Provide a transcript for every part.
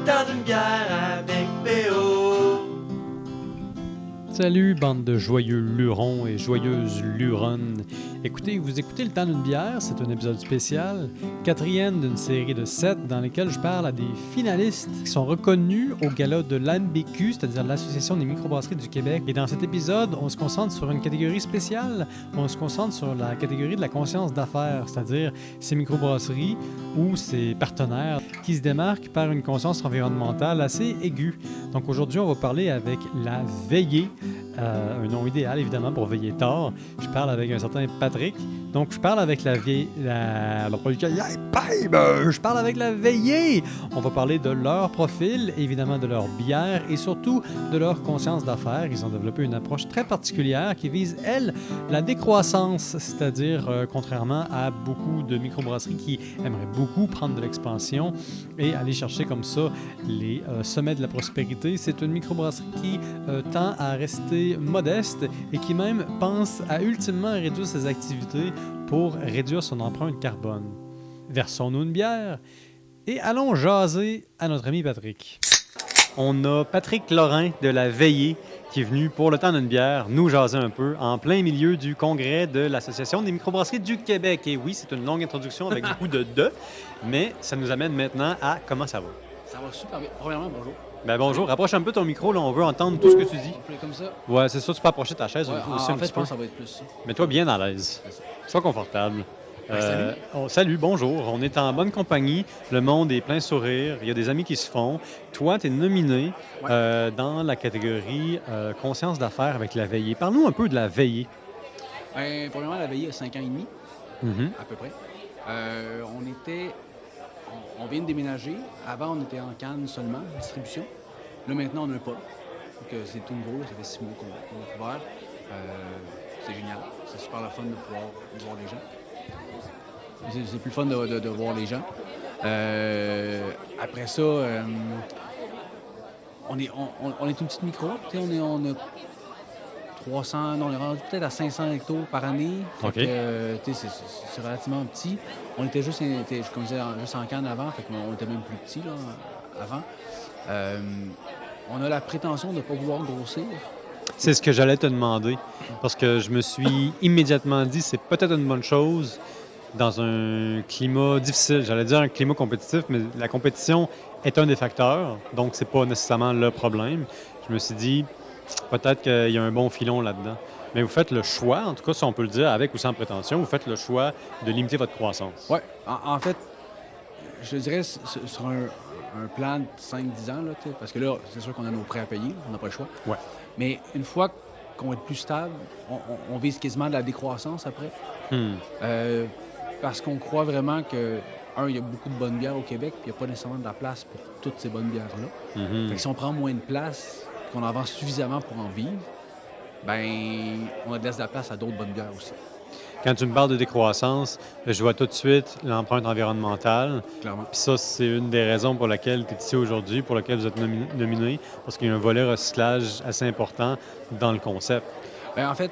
temps d'une bière avec PO. Salut, bande de joyeux lurons et joyeuses luronnes. Vous écoutez Le temps d'une bière, c'est un épisode spécial, 4e d'une série de 7 dans lesquels je parle à des finalistes qui sont reconnus au gala de l'AMBQ, c'est-à-dire l'Association des microbrasseries du Québec. Et dans cet épisode, on se concentre sur une catégorie spéciale, on se concentre sur la catégorie de la conscience d'affaires, c'est-à-dire ces microbrasseries ou ces partenaires qui se démarquent par une conscience environnementale assez aiguë. Donc aujourd'hui, on va parler avec la Veillée, un nom idéal évidemment pour veiller tard. Je parle avec un certain Patrick. Donc je parle avec la Veillée. Je parle avec la Veillée. On va parler de leur profil, évidemment de leur bière et surtout de leur conscience d'affaires. Ils ont développé une approche très particulière qui vise, elle, la décroissance, c'est-à-dire contrairement à beaucoup de microbrasseries qui aimeraient beaucoup prendre de l'expansion et aller chercher comme ça les sommets de la prospérité. C'est une microbrasserie qui tend à rester modeste et qui même pense à ultimement réduire ses activités pour réduire son empreinte carbone. Versons-nous une bière et allons jaser à notre ami Patrick. On a Patrick Lorrain de la Veillée qui est venu pour le temps d'une bière nous jaser un peu en plein milieu du congrès de l'Association des microbrasseries du Québec. Et oui, c'est une longue introduction avec beaucoup de « de », mais ça nous amène maintenant à comment ça va. Ça va super bien. Premièrement, bonjour. Ben bonjour, rapproche un peu ton micro, là, on veut entendre tout ce que tu dis. On peut comme ça. Ouais, c'est ça, tu peux approcher ta chaise Ouais, aussi un en fait, petit je peu. pense que ça va être plus ça. Mets-toi bien à l'aise. Sois confortable. Salut. Salut, bonjour. On est en bonne compagnie. Le monde est plein sourire. Il y a des amis qui se font. Toi, tu es nominé dans la catégorie conscience d'affaires avec la Veillée. Parle-nous un peu de la Veillée. Premièrement, la veillée a 5 ans et demi, à peu près. On vient de déménager. Avant, on était en canne seulement, distribution. Là, maintenant, on a un pub. Donc, c'est tout nouveau. Ça fait 6 mois qu'on est ouvert. C'est génial. C'est super le fun de pouvoir voir les gens. C'est plus fun de voir les gens. Après ça, on est une petite micro. On a 300, non, on est rendu peut-être à 500 hectos par année. OK. C'est relativement petit. On était juste, comme je disais, juste en canne avant, fait qu'on était même plus petit là, avant. On a la prétention de ne pas vouloir grossir. C'est ce que j'allais te demander. Parce que je me suis immédiatement dit c'est peut-être une bonne chose dans un climat difficile. J'allais dire un climat compétitif, mais la compétition est un des facteurs. Donc, c'est pas nécessairement le problème. Je me suis dit peut-être qu'il y a un bon filon là-dedans. Mais vous faites le choix, en tout cas, si on peut le dire, avec ou sans prétention, vous faites le choix de limiter votre croissance. Oui. En fait, je dirais sur un plan de 5-10 ans, là, parce que là, c'est sûr qu'on a nos prêts à payer, on n'a pas le choix. Ouais. Mais une fois qu'on va être plus stable, on vise quasiment de la décroissance après. Parce qu'on croit vraiment que, il y a beaucoup de bonnes bières au Québec, puis il n'y a pas nécessairement de la place pour toutes ces bonnes bières-là. Fait que si on prend moins de place, qu'on en vend suffisamment pour en vivre, ben on laisse de la place à d'autres bonnes bières aussi. Quand tu me parles de décroissance, je vois tout de suite l'empreinte environnementale. Clairement. Puis ça, c'est une des raisons pour laquelle tu es ici aujourd'hui, pour laquelle vous êtes nominé, parce qu'il y a un volet recyclage assez important dans le concept. Bien, en fait,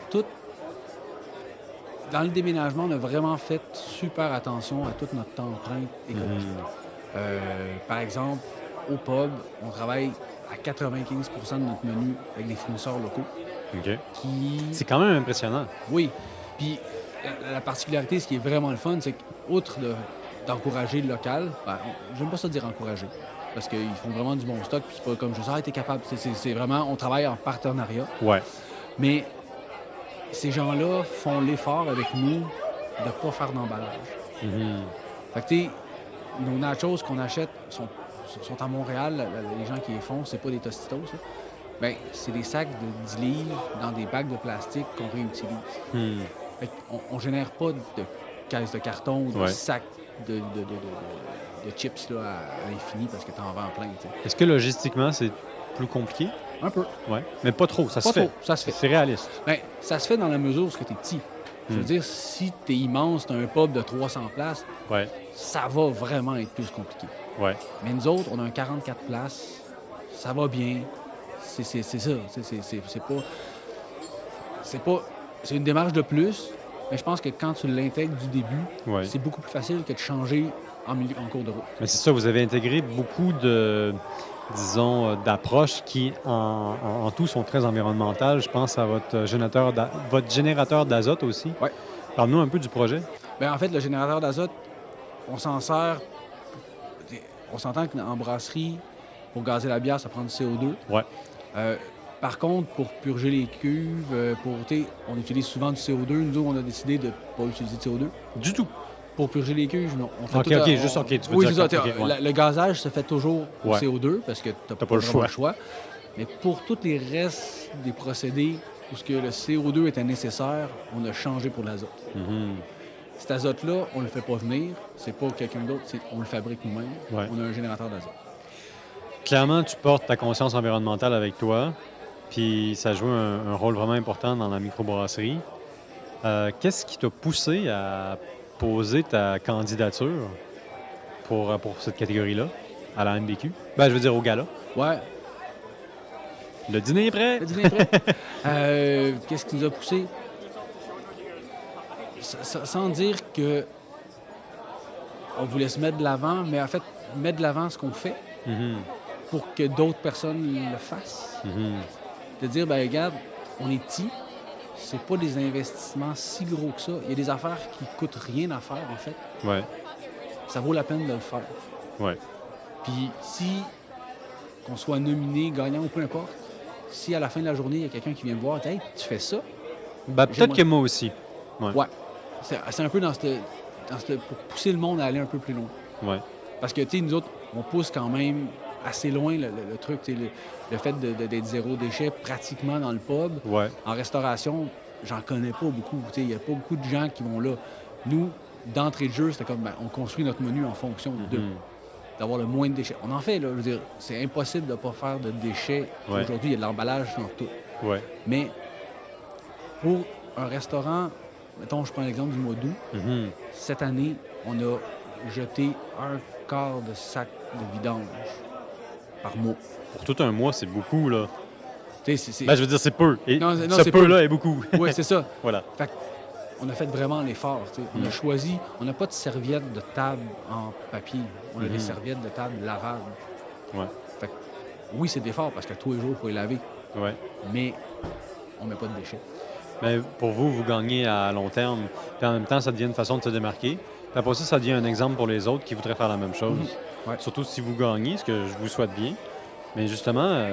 dans le déménagement, on a vraiment fait super attention à toute notre empreinte écologique. Par exemple, au pub, on travaille à 95 % de notre menu avec des fournisseurs locaux. OK. Qui... C'est quand même impressionnant. Oui. Puis la particularité, ce qui est vraiment le fun, c'est qu'outre d'encourager le local, j'aime pas ça dire encourager, parce qu'ils font vraiment du bon stock, puis c'est pas comme je sais, t'es capable. C'est vraiment, on travaille en partenariat. Ouais. Mais ces gens-là font l'effort avec nous de ne pas faire d'emballage. Fait que, tu sais, nos nachos qu'on achète sont à Montréal. Les gens qui les font, c'est pas des Tostitos, ça. Bien, c'est des sacs de 10 livres dans des bacs de plastique qu'on réutilise. Fait qu'on génère pas de caisses de carton ou de sacs de chips là, à l'infini parce que tu en vends plein. T'sais. Est-ce que logistiquement, c'est plus compliqué? Un peu. Oui, mais pas trop, ça se fait. Ça se fait. C'est réaliste. Bien, ça se fait dans la mesure où tu es petit. Je veux dire, si tu es immense, tu as un pub de 300 places, ça va vraiment être plus compliqué. Ouais. Mais nous autres, on a un 44 places, ça va bien. C'est ça. C'est une démarche de plus, mais je pense que quand tu l'intègres du début, c'est beaucoup plus facile que de changer en cours de route. Mais c'est ça, vous avez intégré beaucoup disons, d'approches qui, en tout, sont très environnementales. Je pense à votre générateur d'azote aussi. Ouais. Parle-nous un peu du projet. Bien, en fait, le générateur d'azote, on s'en sert. On s'entend qu'en brasserie, pour gazer la bière, ça prend du CO2. Ouais. Par contre, pour purger les cuves, on utilise souvent du CO2. Nous, on a décidé de ne pas utiliser de CO2. Du tout. Pour purger les cuves, non. On fait OK, tout OK, juste OK. Tu veux Oui, dire c'est ça. ouais. Le gazage se fait toujours au Ouais. CO2 parce que tu n'as pas le vraiment le choix. Mais pour tous les restes des procédés où ce que le CO2 était nécessaire, on a changé pour l'azote. Mhm. Cet azote-là, on ne le fait pas venir. C'est pas quelqu'un d'autre, on le fabrique nous-mêmes. Ouais. On a un générateur d'azote. Clairement, tu portes ta conscience environnementale avec toi, puis ça joue un rôle vraiment important dans la microbrasserie. Qu'est-ce qui t'a poussé à poser ta candidature pour cette catégorie-là, à la MBQ? Ben, je veux dire au gala. Ouais. Le dîner est prêt? Le dîner est prêt. Qu'est-ce qui nous a poussé? Sans dire que on voulait se mettre de l'avant, mais en fait, mettre de l'avant ce qu'on fait Mhm. pour que d'autres personnes le fassent. Mhm. De dire, ben regarde, on est petit, c'est pas des investissements si gros que ça. Il y a des affaires qui coûtent rien à faire, en fait. Ouais, Ça vaut la peine de le faire. ouais. Puis si, qu'on soit nominé, gagnant ou peu importe, si à la fin de la journée, il y a quelqu'un qui vient me voir, hey, tu fais ça? Ben, peut-être J'aimerais- que moi aussi. Ouais. C'est un peu pour pousser le monde à aller un peu plus loin. Ouais. Parce que, tu sais, nous autres, on pousse quand même assez loin le truc, tu sais, le fait d'être zéro déchet pratiquement dans le pub. Ouais. En restauration, j'en connais pas beaucoup. Tu sais, il n'y a pas beaucoup de gens qui vont là. Nous, d'entrée de jeu, c'était comme, ben, on construit notre menu en fonction d'avoir le moins de déchets. On en fait, là. Je veux dire, c'est impossible de ne pas faire de déchets. Ouais. Aujourd'hui, il y a de l'emballage dans tout. Ouais. Mais pour un restaurant, mettons, je prends l'exemple du mois d'août. Mhm. Cette année, on a jeté un quart de sac de vidange par mois. Pour tout un mois, c'est beaucoup, là. Tu sais, c'est... Ben, je veux dire, c'est peu. Et Non, non, ce c'est peu-là est beaucoup. Oui, c'est ça. Voilà. Fait on a fait vraiment l'effort. Tu sais. On a choisi... On n'a pas de serviettes de table en papier. On a des serviettes de table lavables. Ouais. Fait que, oui, c'est d'effort parce que tous les jours, il faut les laver. Ouais. Mais on met pas de déchets. Mais pour vous, vous gagnez à long terme. Puis en même temps, ça devient une façon de se démarquer. Puis après ça devient un exemple pour les autres qui voudraient faire la même chose. Ouais. Surtout si vous gagnez, ce que je vous souhaite bien. Mais justement,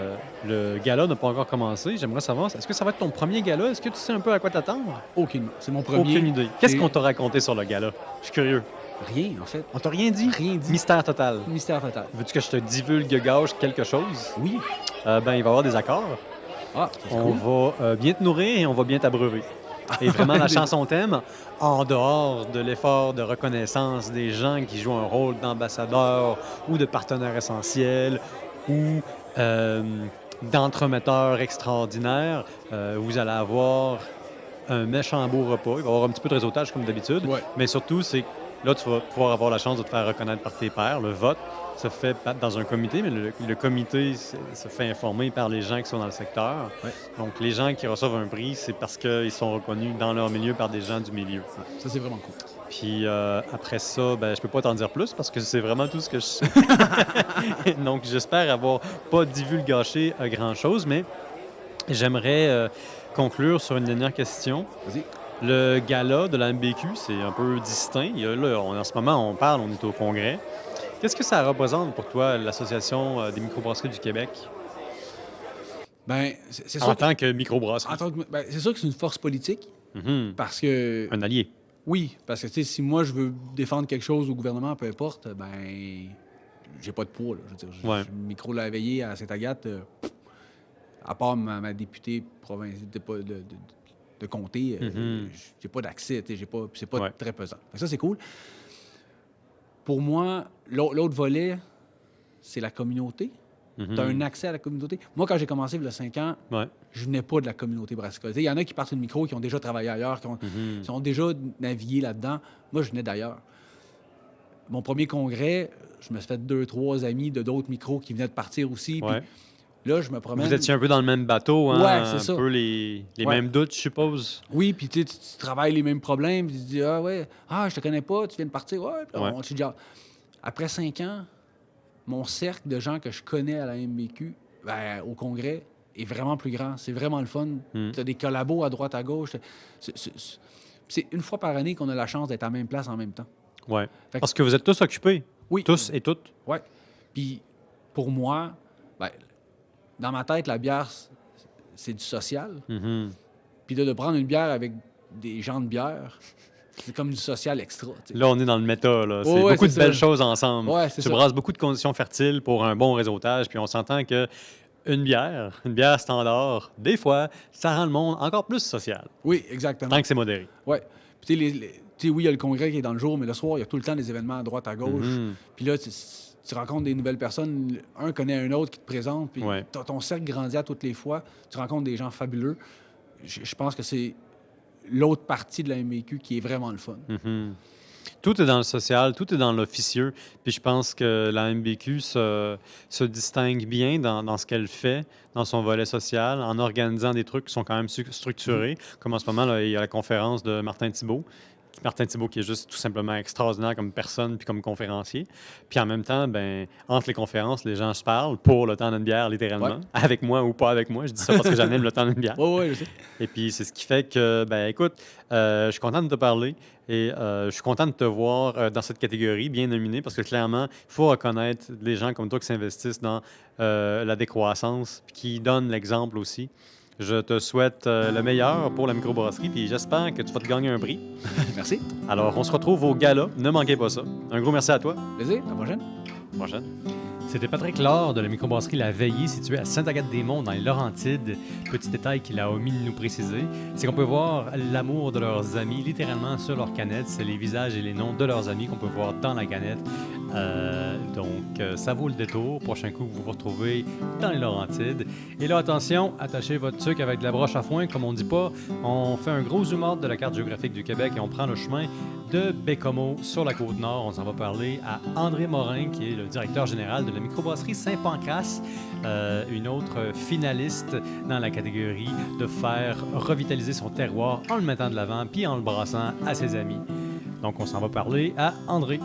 le gala n'a pas encore commencé. J'aimerais savoir, est-ce que ça va être ton premier gala? Est-ce que tu sais un peu à quoi t'attendre? Aucune. C'est mon premier. Aucune idée. Qu'est-ce C'est- qu'on t'a raconté sur le gala? Je suis curieux. Rien, en fait. On t'a rien dit? Rien dit. Mystère total. Mystère total. Veux-tu que je te divulgue gage quelque chose? Oui. Ben, il va y avoir des accords. Ah, c'est On cool. va bien te nourrir et on va bien t'abreuver. Et vraiment, la chanson thème, en dehors de l'effort de reconnaissance des gens qui jouent un rôle d'ambassadeur ou de partenaire essentiel ou d'entremetteur extraordinaire, vous allez avoir un méchant beau repas. Il va y avoir un petit peu de réseautage comme d'habitude. Ouais. Mais surtout, c'est que là, tu vas pouvoir avoir la chance de te faire reconnaître par tes pairs. Le vote se fait dans un comité, mais le comité se fait informer par les gens qui sont dans le secteur. Ouais. Donc, les gens qui reçoivent un prix, c'est parce qu'ils sont reconnus dans leur milieu par des gens du milieu. Ça, c'est vraiment cool. Puis après ça, ben, je peux pas t'en dire plus parce que c'est vraiment tout ce que je sais. Donc, j'espère avoir pas divulgaché grand-chose, mais j'aimerais conclure sur une dernière question. Vas-y. Le gala de la MBQ, c'est un peu distinct. Il y a, là, en ce moment, on est au congrès. Qu'est-ce que ça représente pour toi, l'Association des microbrasseries du Québec, Ben, c'est en sûr. tant que microbrasserie? Ben, c'est sûr que c'est une force politique Mhm. parce que. Un allié. Oui, parce que tu sais, si moi je veux défendre quelque chose au gouvernement, peu importe, ben j'ai pas de poids. Là. Je veux dire, Ouais. le micro l'a veillé à Saint-Agathe, à part ma députée provinciale de comté, j'ai pas d'accès, tu sais, c'est pas Ouais. très pesant. Fait que ça, c'est cool. Pour moi, l'autre volet, c'est la communauté. Mhm. Tu as un accès à la communauté. Moi, quand j'ai commencé il y a 5 ans, Ouais. je venais pas de la communauté brassicole. Il y en a qui partent une micro, qui ont déjà travaillé ailleurs, qui ont déjà navigué là-dedans. Moi, je venais d'ailleurs. Mon premier congrès, je me suis fait 2-3 amis de d'autres micros qui venaient de partir aussi. Ouais. Puis là, je me promène. Vous étiez un peu dans le même bateau, hein? Ouais, c'est un ça. peu les Ouais. mêmes doutes, je suppose. Oui, puis tu travailles les mêmes problèmes. Puis tu dis, ah ouais, je te connais pas, tu viens de partir. Ouais, puis là, Ouais. on se dit, ah. après 5 ans, mon cercle de gens que je connais à la MBQ, au congrès, est vraiment plus grand. C'est vraiment le fun. Tu as des collabos à droite, à gauche. C'est une fois par année qu'on a la chance d'être à la même place en même temps. Oui. Fait que- Parce que vous êtes tous occupés. Oui. Tous et toutes. Oui. Puis, pour moi, dans ma tête, la bière, c'est du social. Mhm. Puis là, de prendre une bière avec des gens de bière, c'est comme du social extra. Tu sais. Là, on est dans le méta. Là. C'est Ouais, beaucoup c'est de belles ça. choses ensemble. Ouais, c'est Tu ça. brasses beaucoup de conditions fertiles pour un bon réseautage. Puis on s'entend que une bière standard, des fois, ça rend le monde encore plus social. Oui, exactement. Tant que c'est modéré. Oui. Puis, tu sais, oui, il y a le congrès qui est dans le jour, mais le soir, il y a tout le temps des événements à droite, à gauche. Mhm. Puis là, tu rencontres des nouvelles personnes. Un connaît un autre qui te présente. Puis Ouais. ton cercle grandit à toutes les fois. Tu rencontres des gens fabuleux. Je pense que c'est l'autre partie de la MBQ qui est vraiment le fun. Mhm. Tout est dans le social, tout est dans l'officieux. Puis je pense que la MBQ se distingue bien dans ce qu'elle fait, dans son volet social, en organisant des trucs qui sont quand même structurés. Comme en ce moment, là, il y a la conférence de Martin Thibault. Martin Thibault qui est juste tout simplement extraordinaire comme personne puis comme conférencier. Puis en même temps, ben, entre les conférences, les gens se parlent pour le temps d'une bière, littéralement. Ouais. Avec moi ou pas avec moi. Je dis ça parce que j'anime le temps d'une bière. Oui, je sais. Et puis, c'est ce qui fait que, ben écoute, je suis content de te parler et je suis content de te voir dans cette catégorie, bien nominée, parce que clairement, il faut reconnaître les gens comme toi qui s'investissent dans la décroissance puis qui donnent l'exemple aussi. Je te souhaite le meilleur pour la microbrasserie, puis j'espère que tu vas te gagner un prix. Merci. Alors, on se retrouve au gala. Ne manquez pas ça. Un gros merci à toi. Plaisir. À la prochaine. Prochaine. C'était Patrick Laure de la microbrasserie La Veillée, située à Sainte-Agathe-des-Monts, dans les Laurentides. Petit détail qu'il a omis de nous préciser, c'est qu'on peut voir l'amour de leurs amis littéralement sur leur canette. C'est les visages et les noms de leurs amis qu'on peut voir dans la canette. Donc, ça vaut le détour. Prochain coup, vous vous retrouvez dans les Laurentides. Et là, attention, attachez votre sucre avec de la broche à foin. Comme on dit pas, on fait un gros zoom out de la carte géographique du Québec et on prend le chemin de Bécomo sur la Côte-Nord. On s'en va parler à André Morin, qui est le directeur général de la microbrasserie Saint-Pancrace, une autre finaliste dans la catégorie de faire revitaliser son terroir en le mettant de l'avant puis en le brassant à ses amis. Donc, on s'en va parler à André.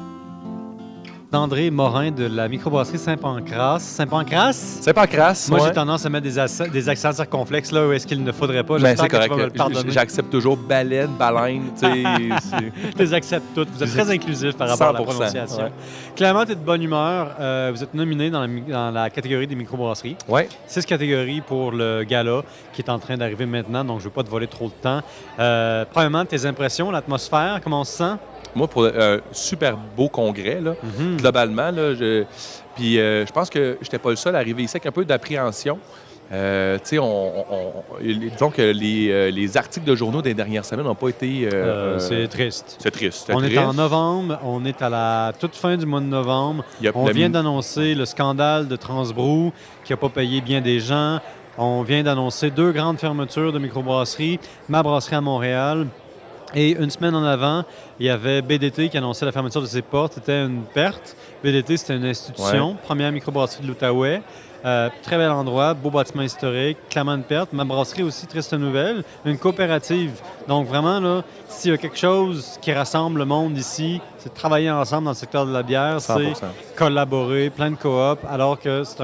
André Morin de la microbrasserie Saint-Pancrace. Saint-Pancrace? C'est pas crasse. Moi, ouais. j'ai tendance à mettre des accents circonflexes là où est-ce qu'il ne faudrait pas. Ben, J'espère c'est que tu vas me le correct. pardonner. J'accepte toujours baleine, baleine. Tu sais, Je les accepte toutes. Vous êtes très inclusif par rapport à la 100%, prononciation. ouais. Clairement, tu es de bonne humeur. Vous êtes nominé dans la catégorie des microbrasseries. ouais. 6 catégories pour le gala qui est en train d'arriver maintenant, donc je ne veux pas te voler trop de temps. Premièrement, tes impressions, l'atmosphère, comment on se sent? Moi, pour un super beau congrès, là, globalement, là, puis je pense que je n'étais pas le seul à arriver ici avec un peu d'appréhension. Tu sais, disons que les articles de journaux des dernières semaines n'ont pas été... C'est triste. C'est triste. On est triste. en novembre, on est à la toute fin du mois de novembre. Il y a On la- vient d'annoncer le scandale de Transbrou qui n'a pas payé bien des gens. On vient d'annoncer 2 grandes fermetures de microbrasseries, ma brasserie à Montréal. Et une semaine en avant, il y avait BDT qui annonçait la fermeture de ses portes. C'était une perte. BDT, c'était une institution, première microbrasserie de l'Outaouais. Très bel endroit, beau bâtiment historique, clairement une perte. Ma brasserie aussi, triste nouvelle, une coopérative. Donc vraiment, là, s'il y a quelque chose qui rassemble le monde ici, c'est de travailler ensemble dans le secteur de la bière, 100%. c'est collaborer, plein de coop, alors que c'est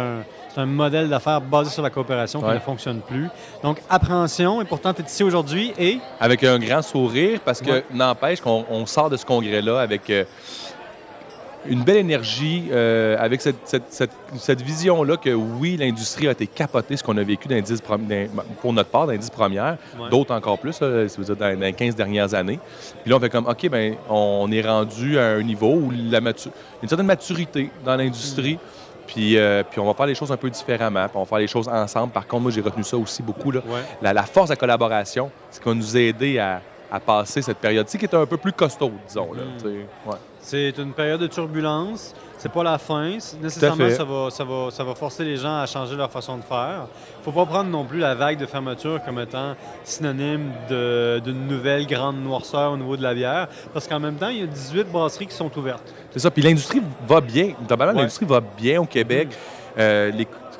un modèle d'affaires basé sur la coopération qui Ouais. ne fonctionne plus. Donc, appréhension, et pourtant, tu es ici aujourd'hui et... Avec un grand sourire, parce que Ouais. n'empêche qu'on sort de ce congrès-là avec une belle énergie, avec cette vision-là que oui, l'industrie a été capotée, ce qu'on a vécu pour notre part dans les 10 premières, Ouais. d'autres encore plus, là, si vous êtes dans les 15 dernières années. Puis là, on fait comme, OK, ben on est rendu à un niveau où une certaine maturité dans l'industrie. Puis on va faire les choses un peu différemment, puis on va faire les choses ensemble. Par contre, moi, j'ai retenu ça aussi beaucoup. Là. Ouais. La force de la collaboration, c'est ce qui va nous aider à passer cette période-ci qui est un peu plus costaud, disons. Là, tu sais. Ouais. C'est une période de turbulence. C'est pas la fin. Nécessairement, fait. ça va forcer les gens à changer leur façon de faire. Faut pas prendre non plus la vague de fermeture comme étant synonyme d'une nouvelle grande noirceur au niveau de la bière. Parce qu'en même temps, il y a 18 brasseries qui sont ouvertes. C'est ça. Puis l'industrie va bien. Globalement, Ouais. l'industrie va bien au Québec.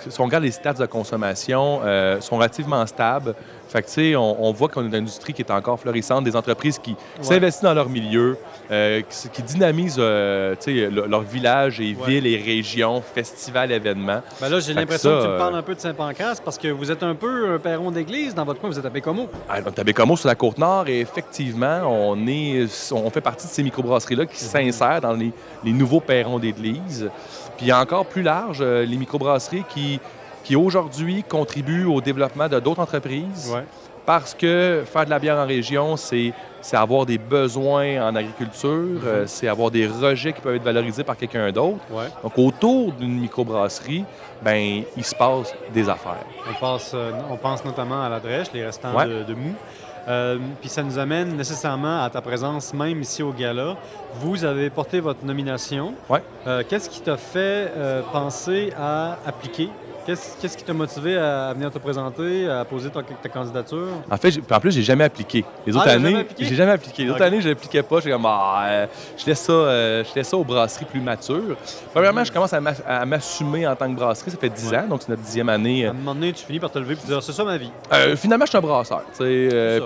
Si on regarde les stats de consommation, sont relativement stables. Fait que, tu sais, on voit qu'on a une industrie qui est encore florissante, des entreprises qui s'investissent dans leur milieu, qui dynamisent leur village et villes et régions, festivals, événements. Ben là, j'ai Fait l'impression que que ça, tu me parles un peu de Saint-Pancras parce que vous êtes un peu un perron d'église dans votre coin, vous êtes à Bécomo. Donc, à Bécomo, sur la Côte-Nord, et effectivement, on fait partie de ces microbrasseries-là qui s'insèrent dans les nouveaux perrons d'église. Puis encore plus large, les microbrasseries qui aujourd'hui contribuent au développement de d'autres entreprises. Ouais. Parce que faire de la bière en région, c'est avoir des besoins en agriculture, c'est avoir des rejets qui peuvent être valorisés par quelqu'un d'autre. Ouais. Donc, autour d'une microbrasserie, ben il se passe des affaires. On pense notamment à la drèche, les restants Ouais. de mou. Puis ça nous amène nécessairement à ta présence même ici au gala. Vous avez porté votre nomination. Ouais. Qu'est-ce qui t'a fait penser à appliquer? Qu'est-ce qui t'a motivé à venir te présenter, à poser ta candidature? En fait, en plus, j'ai jamais appliqué. Les autres t'as années, jamais appliqué? j'ai jamais appliqué. Les autres Ok. années, je n'appliquais pas. J'étais comme, je laisse ça aux brasseries plus matures. Premièrement, je commence à m'assumer en tant que brasserie. Ça fait 10 ans, donc c'est notre 10e année. À un moment donné, tu finis par te lever et te dire, c'est ça ma vie. Finalement, je suis un brasseur. ça.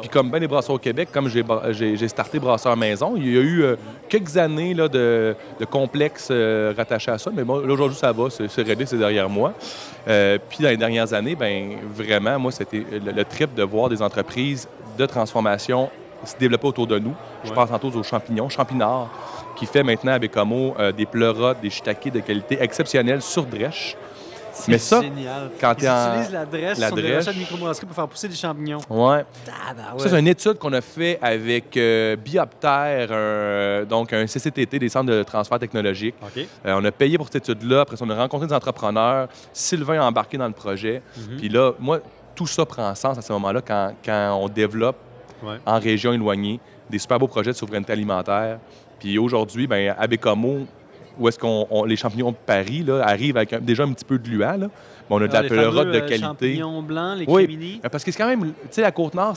Puis comme bien les brasseurs au Québec, comme j'ai starté Brasseur Maison, il y a eu quelques années là, de complexes rattachés à ça. Mais bon, là, aujourd'hui, ça va. C'est réglé, c'est derrière moi. Puis dans les dernières années, ben vraiment, moi, c'était le trip de voir des entreprises de transformation se développer autour de nous. Je pense tantôt aux champignons, Champinard, qui fait maintenant à Bécomo des pleurotes, des shiitakes de qualité exceptionnelle sur drèche. Mais ça, génial. quand Ils t'es en- utilisent la drèche la sur des drèche. recettes de microbrasserie pour faire pousser des champignons. Ouais. Ah, Ça, c'est une étude qu'on a fait avec Biopter, donc un CCTT, des centres de transfert technologique. OK. On a payé pour cette étude-là. Après ça, on a rencontré des entrepreneurs. Sylvain a embarqué dans le projet. Puis là, moi, tout ça prend sens à ce moment-là quand on développe Ouais. en région éloignée des super beaux projets de souveraineté alimentaire. Puis aujourd'hui, ben, à Bécomo, où est-ce les champignons de Paris là, arrivent avec déjà un petit peu de luant, là. Bon, on a de la Les pleurote fameux, de qualité. champignons blancs, les Oui, crimini. parce que c'est quand même, tu sais, la Côte-Nord,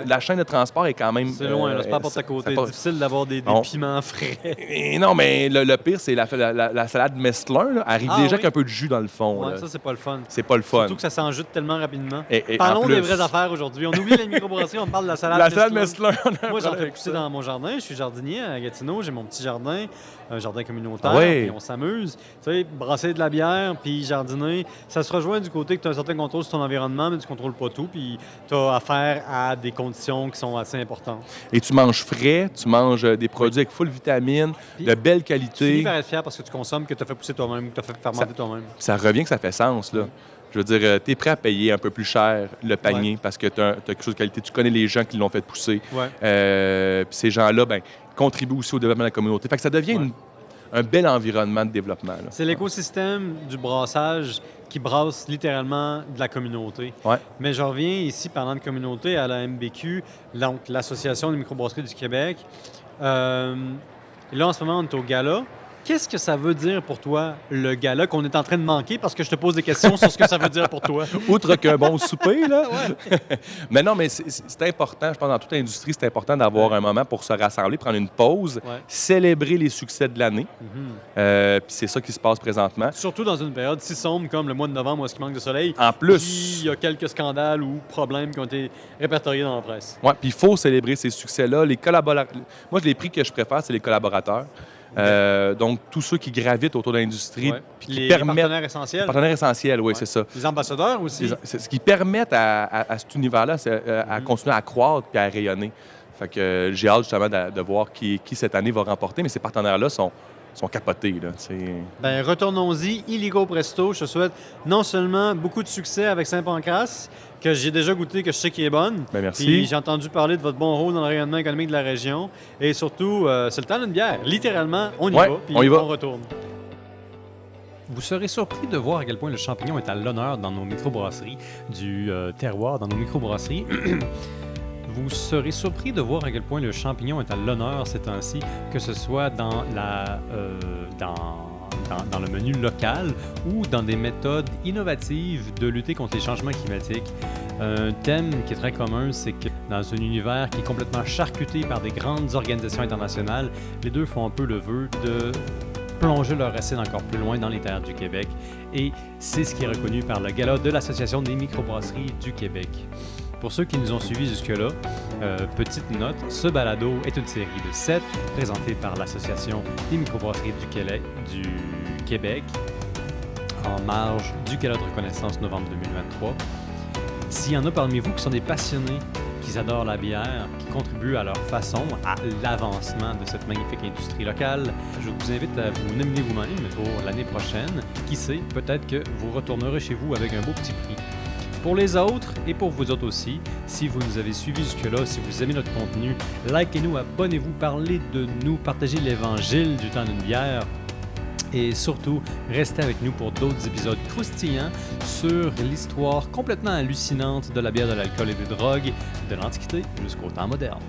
la chaîne de transport est quand même... C'est loin, là, c'est pas à porte à côté. C'est difficile d'avoir des Non. piments frais. Et non, mais le pire, c'est la salade Mestlin, là, arrive Ah déjà oui? avec un peu de jus dans le fond. Ouais, là. ça, c'est pas le fun. C'est pas le fun. Surtout que ça s'enjute tellement rapidement. Et Parlons en plus, des vraies affaires aujourd'hui. On oublie les microbrasseries, on parle de la salade. La salade Mestlin. Mestlin, on a un Moi, j'en problème fais avec pousser ça. dans mon jardin. Je suis jardinier à Gatineau. J'ai mon petit jardin, un jardin communautaire. Ah oui. Puis on s'amuse. Tu sais, brasser de la bière, puis jardiner. Ça se rejoint du côté que tu as un certain contrôle sur ton environnement, mais tu contrôles pas tout. Puis tu as affaire à des conditions qui sont assez importantes. Et tu manges frais, tu manges des produits avec full vitamine, Puis, de belle Tu finis qualité. par être fier parce que tu consommes, que tu as fait pousser toi-même, que tu as fait fermenter toi-même. Ça revient que ça fait sens, là. Je veux dire, tu es prêt à payer un peu plus cher le panier parce que tu as quelque chose de qualité. Tu connais les gens qui l'ont fait pousser. Ouais. Puis ces gens-là, ben, contribuent aussi au développement de la communauté. Fait que ça devient un bel environnement de développement, là. C'est l'écosystème du brassage qui brasse littéralement de la communauté. Ouais. Mais je reviens ici, parlant de communauté, à la MBQ, donc l'Association des microbrasseries du Québec. Là, en ce moment, on est au gala. Qu'est-ce que ça veut dire pour toi, le gala, qu'on est en train de manquer parce que je te pose des questions sur ce que ça veut dire pour toi? Outre qu'un bon souper, là. Mais non, mais c'est important, je pense, dans toute l'industrie, c'est important d'avoir un moment pour se rassembler, prendre une pause, Ouais. célébrer les succès de l'année. Puis c'est ça qui se passe présentement. Surtout dans une période si sombre comme le mois de novembre où est-ce qu'il manque de soleil. En Puis plus, il y a quelques scandales ou problèmes qui ont été répertoriés dans la presse. ouais, puis il faut célébrer ces succès-là. Les collaborateurs, moi, les prix que je préfère, c'est les collaborateurs. Donc, tous ceux qui gravitent autour de l'industrie, Ouais. puis qui Les permettent... partenaires essentiels. Partenaires essentiels, oui, Ouais. c'est ça. Les ambassadeurs aussi. C'est ce qui permet à cet univers-là à continuer à croître puis à rayonner. Fait que j'ai hâte justement de voir qui cette année va remporter, mais ces partenaires-là sont capotés. Là, Ben, retournons-y, illigo presto. Je te souhaite non seulement beaucoup de succès avec Saint-Pancras, que j'ai déjà goûté, que je sais qu'il est bonne. Ben, merci. Puis j'ai entendu parler de votre bon rôle dans le rayonnement économique de la région. Et surtout, c'est le temps d'une bière. Littéralement, on y Ouais, va, puis on y va. on retourne. Vous serez surpris de voir à quel point le champignon est à l'honneur dans nos microbrasseries du terroir, dans nos microbrasseries. Vous serez surpris de voir à quel point le champignon est à l'honneur ces temps-ci, que ce soit dans dans le menu local ou dans des méthodes innovatives de lutter contre les changements climatiques. Un thème qui est très commun, c'est que dans un univers qui est complètement charcuté par des grandes organisations internationales, les deux font un peu le vœu de plonger leur racine encore plus loin dans les terres du Québec. Et c'est ce qui est reconnu par le gala de l'Association des microbrasseries du Québec. Pour ceux qui nous ont suivis jusque-là, petite note, ce balado est une série de 7 présentée par l'Association des microbrasseries du Québec en marge du Gala de reconnaissance novembre 2023. S'il y en a parmi vous qui sont des passionnés, qui adorent la bière, qui contribuent à leur façon à l'avancement de cette magnifique industrie locale, je vous invite à vous nominer vous-même pour l'année prochaine. Qui sait, peut-être que vous retournerez chez vous avec un beau petit prix. Pour les autres, et pour vous autres aussi, si vous nous avez suivis jusque-là, si vous aimez notre contenu, likez-nous, abonnez-vous, parlez de nous, partagez l'évangile du temps d'une bière. Et surtout, restez avec nous pour d'autres épisodes croustillants sur l'histoire complètement hallucinante de la bière, de l'alcool et des drogues, de l'Antiquité jusqu'au temps moderne.